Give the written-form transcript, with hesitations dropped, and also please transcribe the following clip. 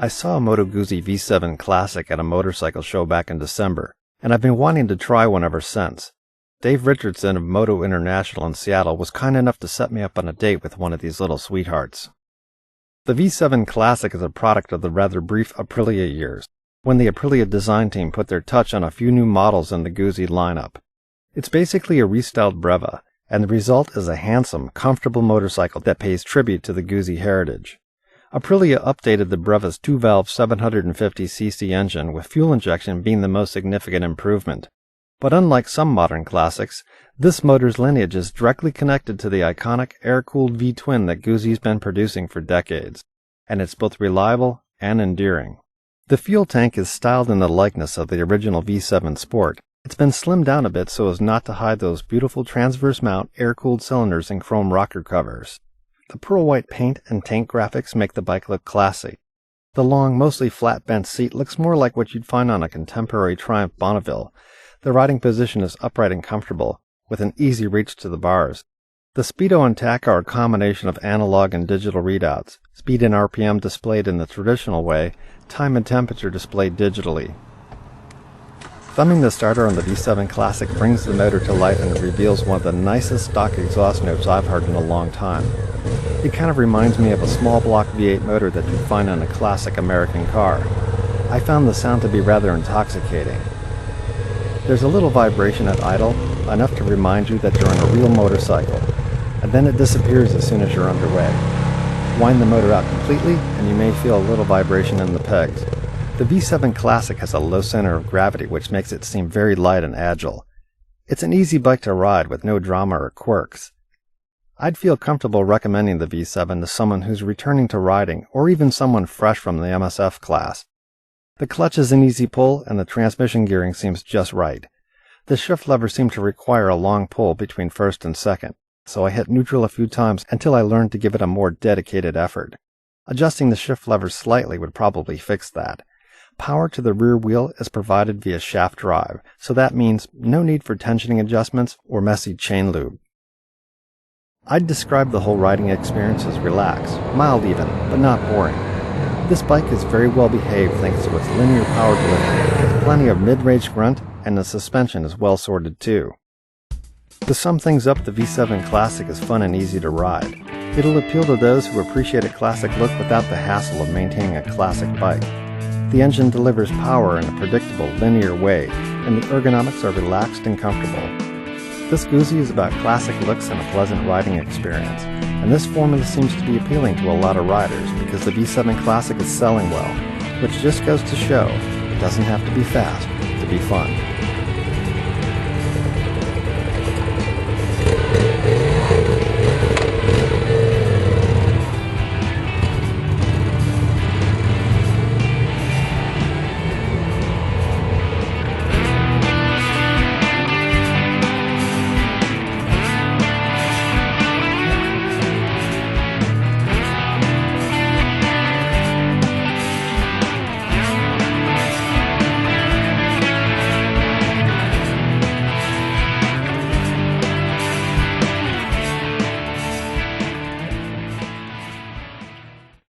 I saw a Moto Guzzi V7 Classic at a motorcycle show back in December, and I've been wanting to try one ever since. Dave Richardson of Moto International in Seattle was kind enough to set me up on a date with one of these little sweethearts. The V7 Classic is a product of the rather brief Aprilia years, when the Aprilia design team put their touch on a few new models in the Guzzi lineup. It's basically a restyled Breva, and the result is a handsome, comfortable motorcycle that pays tribute to the Guzzi heritage. Aprilia updated the Breva's 2-valve 750cc engine, with fuel injection being the most significant improvement. But unlike some modern classics, this motor's lineage is directly connected to the iconic air-cooled V-twin that Guzzi's been producing for decades, and it's both reliable and endearing. The fuel tank is styled in the likeness of the original V7 Sport. It's been slimmed down a bit so as not to hide those beautiful transverse mount air-cooled cylinders and chrome rocker covers. The pearl white paint and tank graphics make the bike look classy. The long, mostly flat bent seat looks more like what you'd find on a contemporary Triumph Bonneville. The riding position is upright and comfortable, with an easy reach to the bars. The speedo and tach are a combination of analog and digital readouts, speed and RPM displayed in the traditional way, time and temperature displayed digitally. Thumbing the starter on the V7 Classic brings the motor to life and reveals one of the nicest stock exhaust notes I've heard in a long time. It kind of reminds me of a small block V8 motor that you'd find on a classic American car. I found the sound to be rather intoxicating. There's a little vibration at idle, enough to remind you that you're on a real motorcycle, and then it disappears as soon as you're underway. Wind the motor out completely, and you may feel a little vibration in the pegs. The V7 Classic has a low center of gravity, which makes it seem very light and agile. It's an easy bike to ride with no drama or quirks. I'd feel comfortable recommending the V7 to someone who's returning to riding, or even someone fresh from the MSF class. The clutch is an easy pull, and the transmission gearing seems just right. The shift lever seemed to require a long pull between first and second, so I hit neutral a few times until I learned to give it a more dedicated effort. Adjusting the shift lever slightly would probably fix that. Power to the rear wheel is provided via shaft drive, so that means no need for tensioning adjustments or messy chain lube. I'd describe the whole riding experience as relaxed, mild even, but not boring. This bike is very well behaved thanks to its linear power delivery, with plenty of mid-range grunt, and the suspension is well sorted too. To sum things up, the V7 Classic is fun and easy to ride. It'll appeal to those who appreciate a classic look without the hassle of maintaining a classic bike. The engine delivers power in a predictable, linear way, and the ergonomics are relaxed and comfortable. This Guzzi is about classic looks and a pleasant riding experience, and this formula seems to be appealing to a lot of riders because the V7 Classic is selling well, which just goes to show it doesn't have to be fast to be fun.